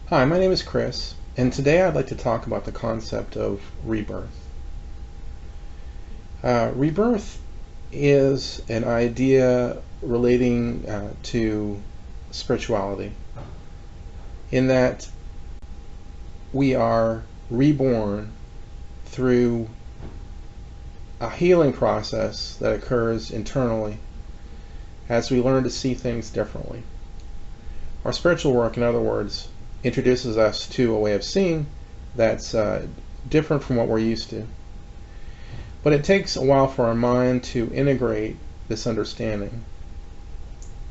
Hi, my name is Chris, and today I'd like to talk about the concept of rebirth. Rebirth is an idea relating to spirituality, in that we are reborn through a healing process that occurs internally as we learn to see things differently. Our spiritual work, in other words, introduces us to a way of seeing that's different from what we're used to. But it takes a while for our mind to integrate this understanding.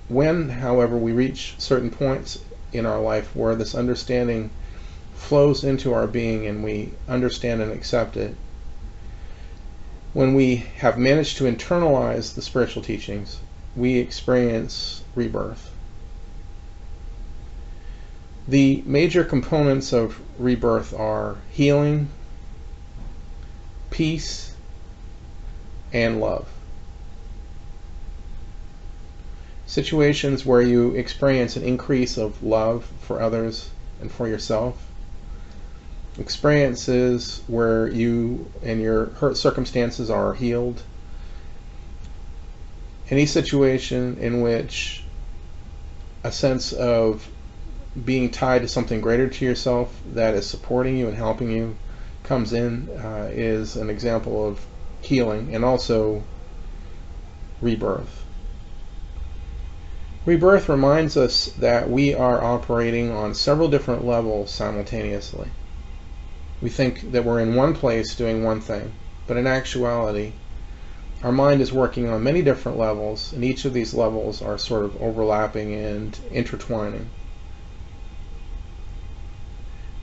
When, however, we reach certain points in our life where this understanding flows into our being and we understand and accept it, when we have managed to internalize the spiritual teachings, we experience rebirth. The major components of rebirth are healing, peace, and love. Situations where you experience an increase of love for others and for yourself. Experiences where you and your hurt circumstances are healed. Any situation in which a sense of being tied to something greater to yourself that is supporting you and helping you comes in is an example of healing and also rebirth. Rebirth reminds us that we are operating on several different levels simultaneously. We think that we're in one place doing one thing, but in actuality, our mind is working on many different levels, and each of these levels are sort of overlapping and intertwining.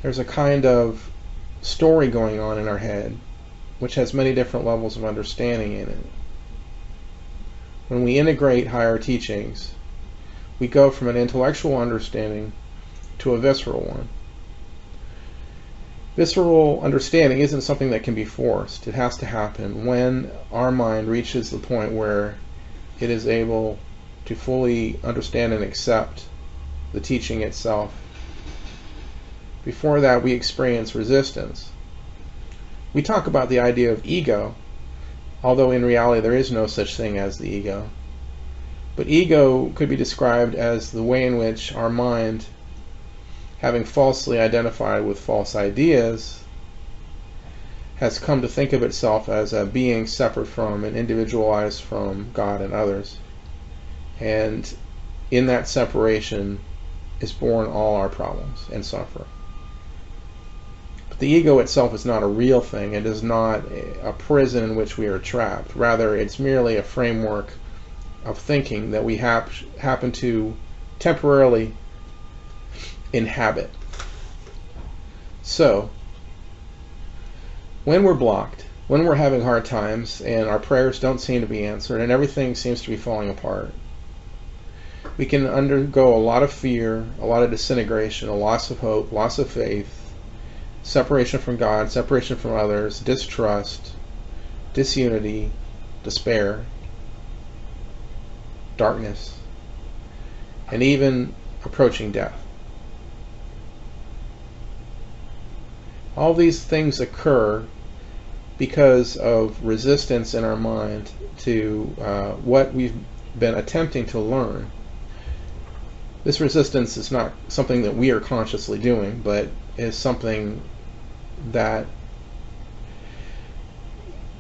There's a kind of story going on in our head which has many different levels of understanding in it. When we integrate higher teachings, we go from an intellectual understanding to a visceral one. Visceral understanding isn't something that can be forced. It has to happen when our mind reaches the point where it is able to fully understand and accept the teaching itself. Before that, we experience resistance. We talk about the idea of ego, although in reality there is no such thing as the ego. But ego could be described as the way in which our mind, having falsely identified with false ideas, has come to think of itself as a being separate from and individualized from God and others. And in that separation is born all our problems and suffering. The ego itself is not a real thing. It is not a prison in which we are trapped. Rather, it's merely a framework of thinking that we happen to temporarily inhabit. So, when we're blocked, when we're having hard times and our prayers don't seem to be answered and everything seems to be falling apart, we can undergo a lot of fear, a lot of disintegration, a loss of hope, loss of faith, separation from God, separation from others, distrust, disunity, despair, darkness, and even approaching death. All these things occur because of resistance in our mind to what we've been attempting to learn. This resistance is not something that we are consciously doing, but is something that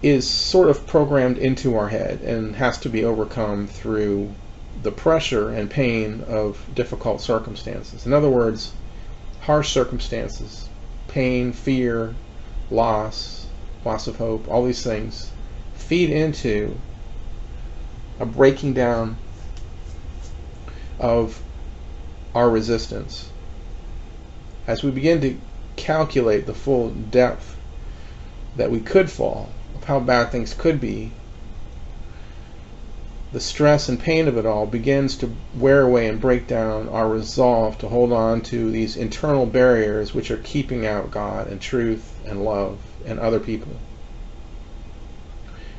is sort of programmed into our head and has to be overcome through the pressure and pain of difficult circumstances. In other words, harsh circumstances, pain, fear, loss of hope, all these things feed into a breaking down of our resistance. As we begin to calculate the full depth that we could fall, of how bad things could be, the stress and pain of it all begins to wear away and break down our resolve to hold on to these internal barriers which are keeping out God and truth and love and other people.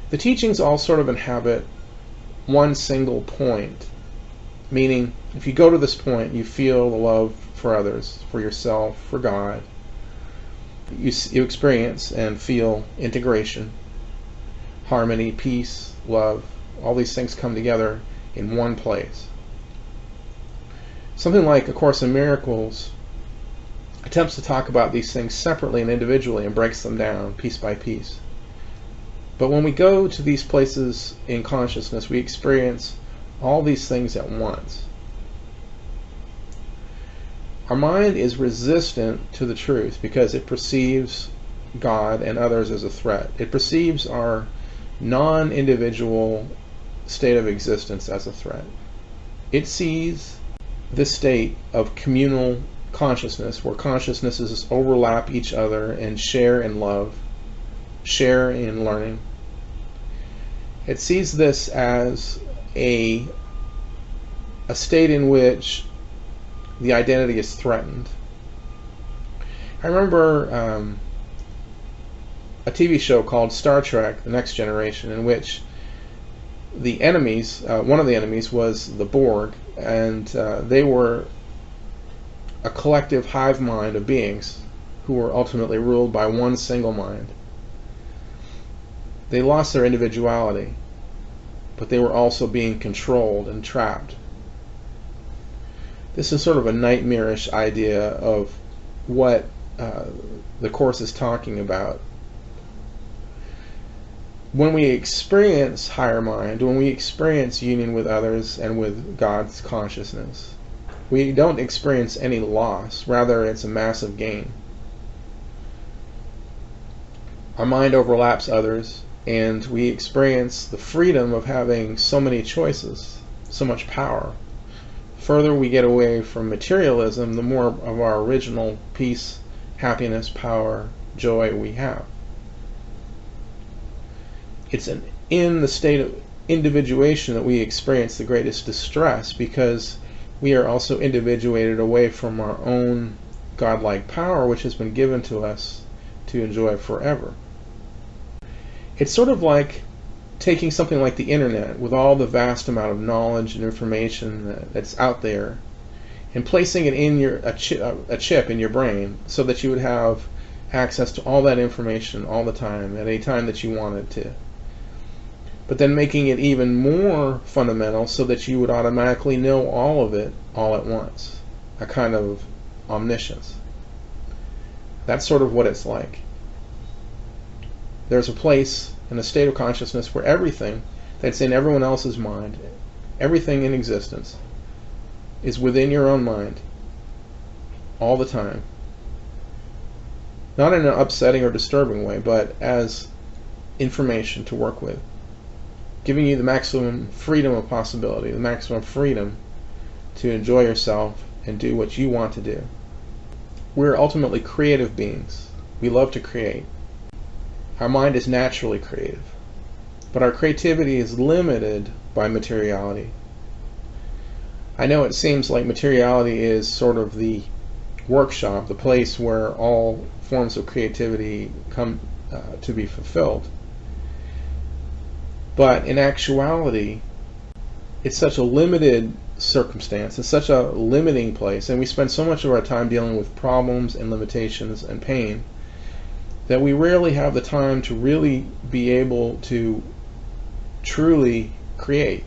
The teachings all sort of inhabit one single point, meaning if you go to this point, you feel the love for others, for yourself, for God. You experience and feel integration, harmony, peace, love. All these things come together in one place. Something like A Course in Miracles attempts to talk about these things separately and individually and breaks them down piece by piece. But when we go to these places in consciousness, we experience all these things at once. Our mind is resistant to the truth because it perceives God and others as a threat. It perceives our non-individual state of existence as a threat. It sees this state of communal consciousness, where consciousnesses overlap each other and share in love, share in learning. It sees this as a state in which the identity is threatened. I remember a TV show called Star Trek: The Next Generation, in which the enemies, one of the enemies was the Borg, and they were a collective hive mind of beings who were ultimately ruled by one single mind. They lost their individuality, but they were also being controlled and trapped. This is sort of a nightmarish idea of what the Course is talking about. When we experience higher mind, when we experience union with others and with God's consciousness, we don't experience any loss. Rather, it's a massive gain. Our mind overlaps others, and we experience the freedom of having so many choices, so much power. Further we get away from materialism, the more of our original peace, happiness, power, joy we have. It's in the state of individuation that we experience the greatest distress, because we are also individuated away from our own godlike power, which has been given to us to enjoy forever. It's sort of like taking something like the internet, with all the vast amount of knowledge and information that's out there, and placing it in a chip in your brain, so that you would have access to all that information all the time, at any time that you wanted to. But then making it even more fundamental so that you would automatically know all of it all at once. A kind of omniscience. That's sort of what it's like. There's a place in a state of consciousness where everything that's in everyone else's mind, everything in existence, is within your own mind all the time. Not in an upsetting or disturbing way, but as information to work with, giving you the maximum freedom of possibility, the maximum freedom to enjoy yourself and do what you want to do. We're ultimately creative beings. We love to create. Our mind is naturally creative, but our creativity is limited by materiality. I know it seems like materiality is sort of the workshop, the place where all forms of creativity come to be fulfilled. But in actuality, it's such a limited circumstance, it's such a limiting place, and we spend so much of our time dealing with problems and limitations and pain, that we rarely have the time to really be able to truly create.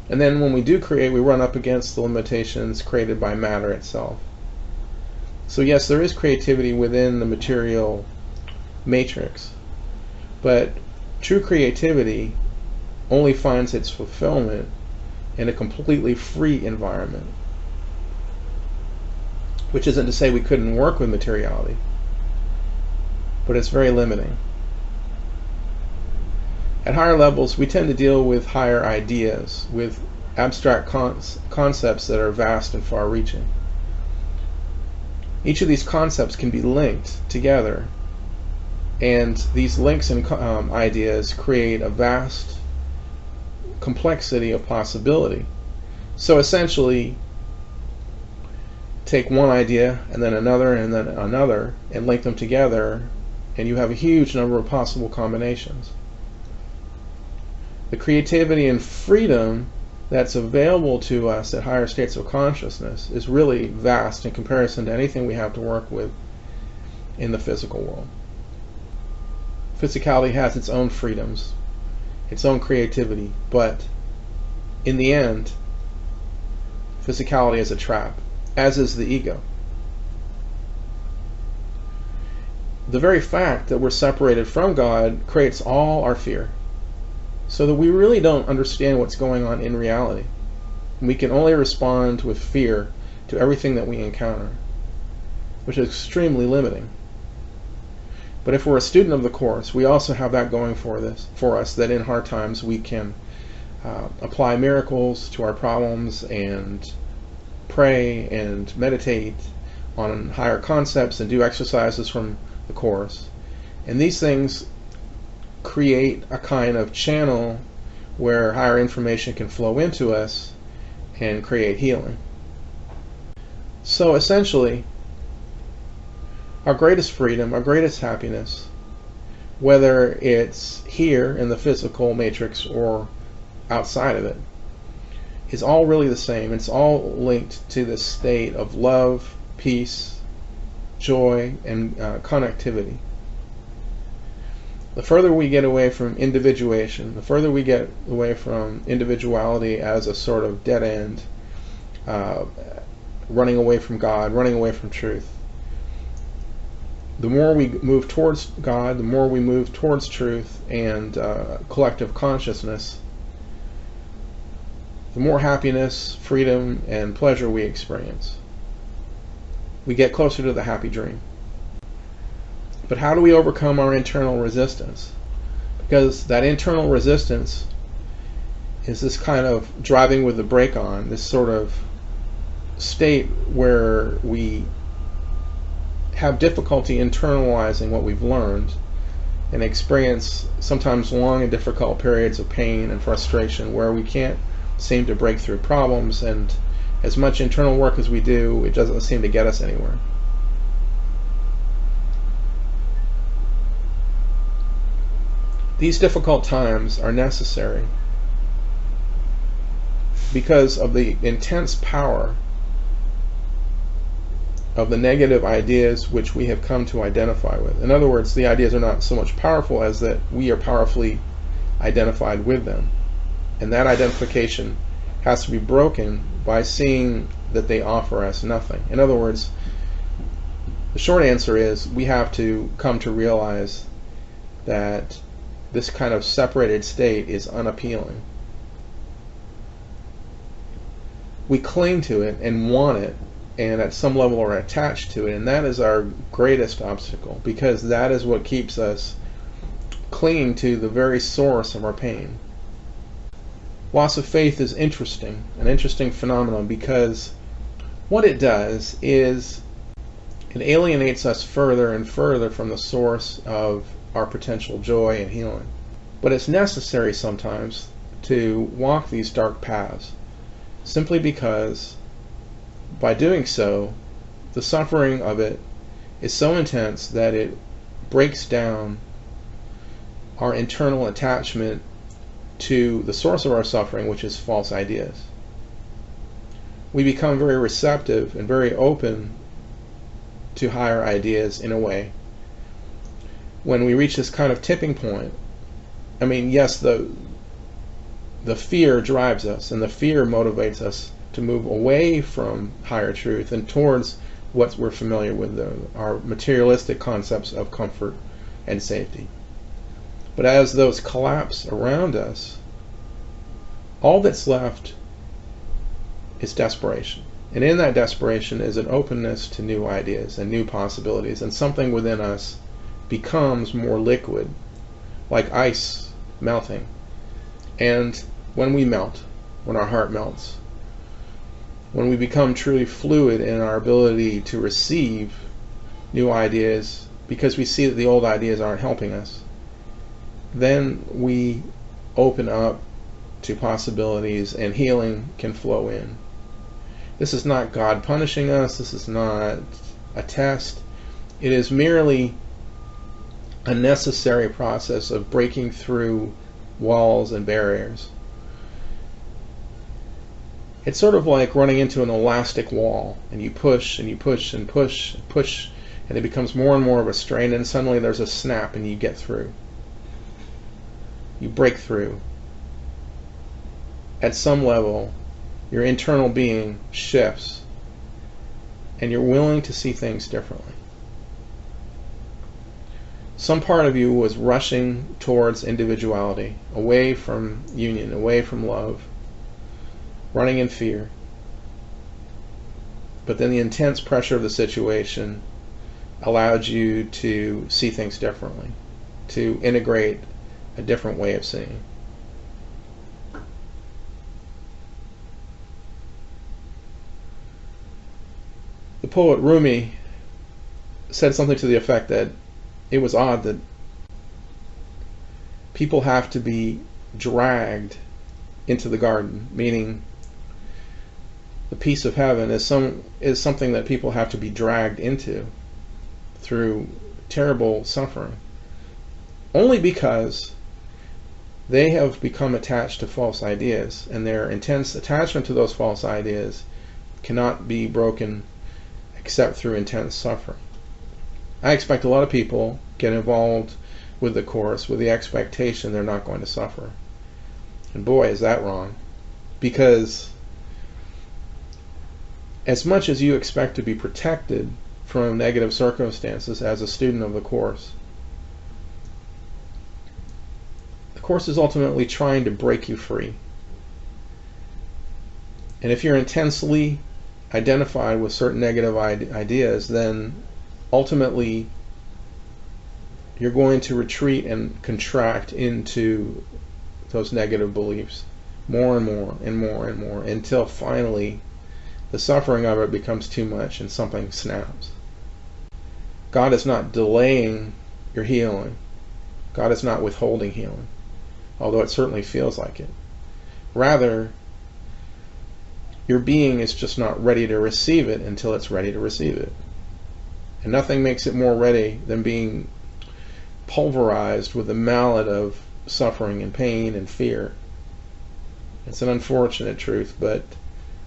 And then when we do create, we run up against the limitations created by matter itself. So yes, there is creativity within the material matrix, but true creativity only finds its fulfillment in a completely free environment. Which isn't to say we couldn't work with materiality, but it's very limiting. At higher levels, we tend to deal with higher ideas, with abstract concepts that are vast and far-reaching. Each of these concepts can be linked together, and these links and ideas create a vast complexity of possibility. So essentially, take one idea and then another and link them together, and you have a huge number of possible combinations. The creativity and freedom that's available to us at higher states of consciousness is really vast in comparison to anything we have to work with in the physical world. Physicality has its own freedoms, its own creativity, but in the end, physicality is a trap, as is the ego. The very fact that we're separated from God creates all our fear, so that we really don't understand what's going on in reality. We can only respond with fear to everything that we encounter, which is extremely limiting. But if we're a student of the Course, we also have that going for us, that in hard times we can apply miracles to our problems and pray and meditate on higher concepts and do exercises from the Course. And these things create a kind of channel where higher information can flow into us and create healing. So essentially, our greatest freedom, our greatest happiness, whether it's here in the physical matrix or outside of it, is all really the same. It's all linked to this state of love, peace, joy, and connectivity. The further we get away from individuation, the further we get away from individuality as a sort of dead end, running away from God, running away from truth, the more we move towards God, the more we move towards truth and collective consciousness, the more happiness, freedom, and pleasure we experience. We get closer to the happy dream. But how do we overcome our internal resistance? Because that internal resistance is this kind of driving with the brake on, this sort of state where we have difficulty internalizing what we've learned and experience sometimes long and difficult periods of pain and frustration where we can't seem to break through problems, and as much internal work as we do, it doesn't seem to get us anywhere. These difficult times are necessary because of the intense power of the negative ideas which we have come to identify with. In other words, the ideas are not so much powerful as that we are powerfully identified with them. And that identification has to be broken by seeing that they offer us nothing. In other words, the short answer is we have to come to realize that this kind of separated state is unappealing. We cling to it and want it, and at some level are attached to it, and that is our greatest obstacle, because that is what keeps us clinging to the very source of our pain. Loss of faith is interesting, an interesting phenomenon, because what it does is it alienates us further and further from the source of our potential joy and healing. But it's necessary sometimes to walk these dark paths, simply because by doing so, the suffering of it is so intense that it breaks down our internal attachment to the source of our suffering, which is false ideas. We become very receptive and very open to higher ideas in a way. When we reach this kind of tipping point, I mean, yes, the fear drives us, and the fear motivates us to move away from higher truth and towards what we're familiar with, our materialistic concepts of comfort and safety. But as those collapse around us, all that's left is desperation. And in that desperation is an openness to new ideas and new possibilities, and something within us becomes more liquid, like ice melting. And when we melt, when our heart melts, when we become truly fluid in our ability to receive new ideas because we see that the old ideas aren't helping us, then we open up to possibilities and healing can flow in. This is not God punishing us. This is not a test. It is merely a necessary process of breaking through walls and barriers. It's sort of like running into an elastic wall, and you push and you push and push and push, and it becomes more and more of a strain, and suddenly there's a snap and you get through. You break through. At some level, your internal being shifts, and you're willing to see things differently. Some part of you was rushing towards individuality, away from union, away from love, running in fear. But then the intense pressure of the situation allowed you to see things differently, to integrate a different way of seeing. The poet Rumi said something to the effect that it was odd that people have to be dragged into the garden, meaning the peace of heaven is something that people have to be dragged into through terrible suffering, only because they have become attached to false ideas, and their intense attachment to those false ideas cannot be broken except through intense suffering. I expect a lot of people get involved with the Course with the expectation they're not going to suffer. And boy, is that wrong. Because as much as you expect to be protected from negative circumstances as a student of the Course, the Course is ultimately trying to break you free. And if you're intensely identified with certain negative ideas, then ultimately you're going to retreat and contract into those negative beliefs more and more and more and more, until finally the suffering of it becomes too much and something snaps. God is not delaying your healing. God is not withholding healing, although it certainly feels like it. Rather, your being is just not ready to receive it until it's ready to receive it. And nothing makes it more ready than being pulverized with the mallet of suffering and pain and fear. It's an unfortunate truth, but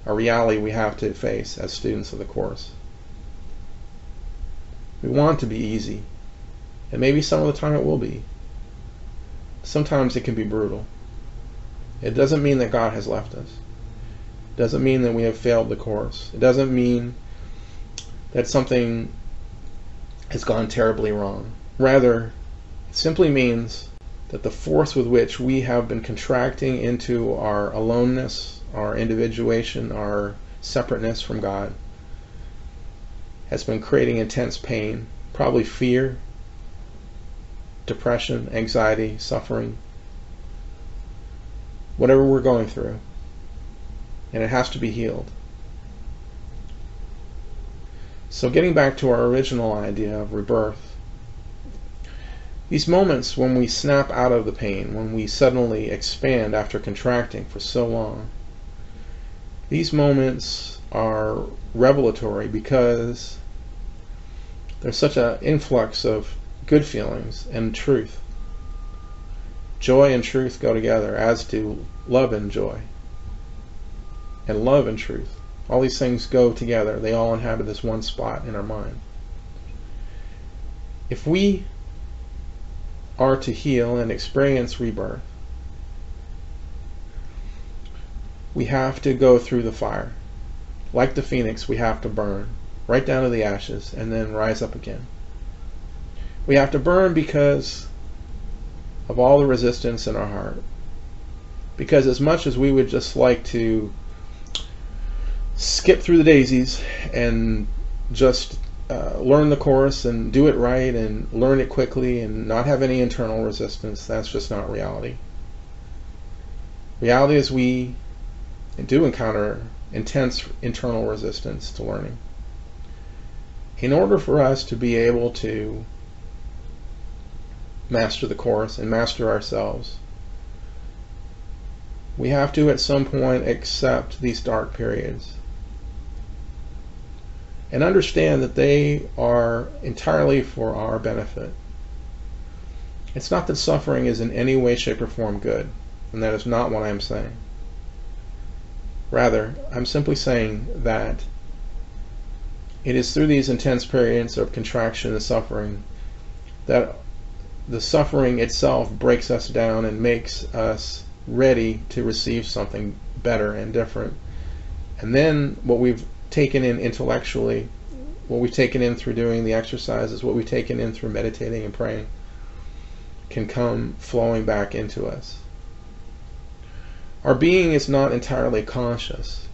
a reality we have to face as students of the Course. We want to be easy, and maybe some of the time it will be. Sometimes it can be brutal. It doesn't mean that God has left us. It doesn't mean that we have failed the Course. It doesn't mean that something has gone terribly wrong. Rather, it simply means that the force with which we have been contracting into our aloneness, our individuation, our separateness from God, has been creating intense pain, probably fear, depression, anxiety, suffering, whatever we're going through. And it has to be healed. So getting back to our original idea of rebirth, these moments when we snap out of the pain, when we suddenly expand after contracting for so long, these moments are revelatory because there's such an influx of good feelings and truth. Joy and truth go together, as do love and joy. And love and truth. All these things go together. They all inhabit this one spot in our mind. If we are to heal and experience rebirth, we have to go through the fire. Like the phoenix, we have to burn right down to the ashes and then rise up again. We have to burn because of all the resistance in our heart. Because as much as we would just like to skip through the daisies and just learn the Course and do it right and learn it quickly and not have any internal resistance, that's just not reality. Reality is we do encounter intense internal resistance to learning. In order for us to be able to master the Course and master ourselves, we have to at some point accept these dark periods and understand that they are entirely for our benefit. It's not that suffering is in any way, shape, or form good, and that is not what I am saying. Rather, I'm simply saying that it is through these intense periods of contraction and suffering that the suffering itself breaks us down and makes us ready to receive something better and different. And then what we've taken in intellectually, what we've taken in through doing the exercises, what we've taken in through meditating and praying, can come flowing back into us. Our being is not entirely conscious.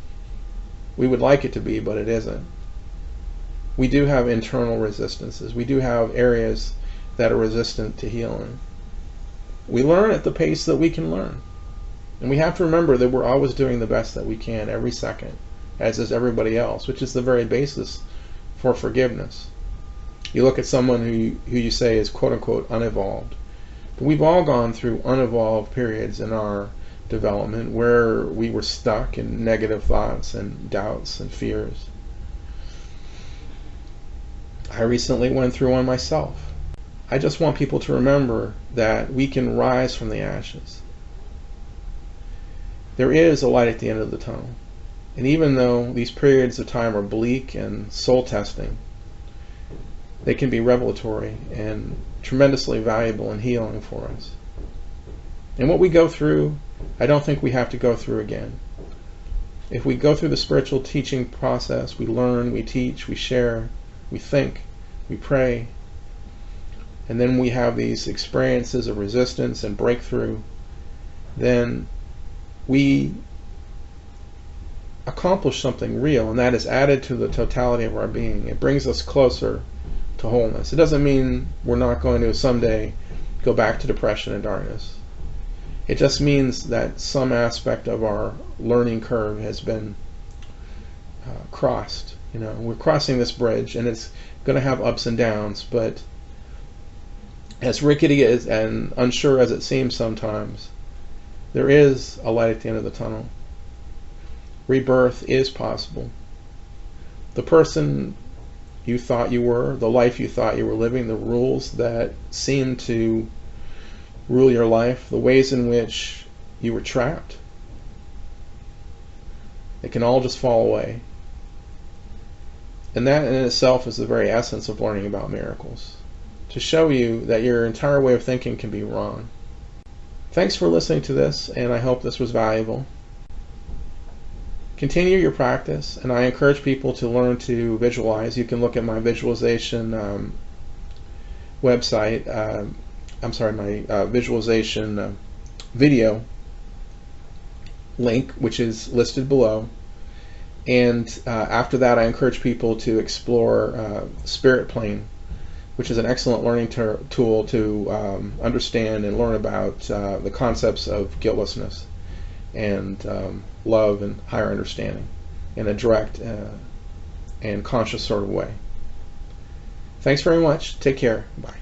We would like it to be, but it isn't. We do have internal resistances. We do have areas that are resistant to healing. We learn at the pace that we can learn. And we have to remember that we're always doing the best that we can every second, as is everybody else, which is the very basis for forgiveness. You look at someone who you say is quote-unquote unevolved. But we've all gone through unevolved periods in our development where we were stuck in negative thoughts and doubts and fears. I recently went through one myself. I just want people to remember that we can rise from the ashes. There is a light at the end of the tunnel. And even though these periods of time are bleak and soul-testing, they can be revelatory and tremendously valuable and healing for us. And what we go through, I don't think we have to go through again. If we go through the spiritual teaching process, we learn, we teach, we share, we think, we pray, and then we have these experiences of resistance and breakthrough, then we accomplish something real, and that is added to the totality of our being. It brings us closer to wholeness. It doesn't mean we're not going to someday go back to depression and darkness. It just means that some aspect of our learning curve has been crossed. We're crossing this bridge, and it's going to have ups and downs, but as rickety as and unsure as it seems sometimes, there is a light at the end of the tunnel. Rebirth is possible. The person you thought you were, the life you thought you were living, the rules that seemed to rule your life, the ways in which you were trapped, it can all just fall away. And that in itself is the very essence of learning about miracles, to show you that your entire way of thinking can be wrong. Thanks for listening to this, and I hope this was valuable. Continue your practice, and I encourage people to learn to visualize. You can look at my visualization website, my visualization video link, which is listed below. And after that, I encourage people to explore Spirit Plane, which is an excellent learning tool to understand and learn about the concepts of guiltlessness and love and higher understanding in a direct and conscious sort of way. Thanks very much. Take care. Bye.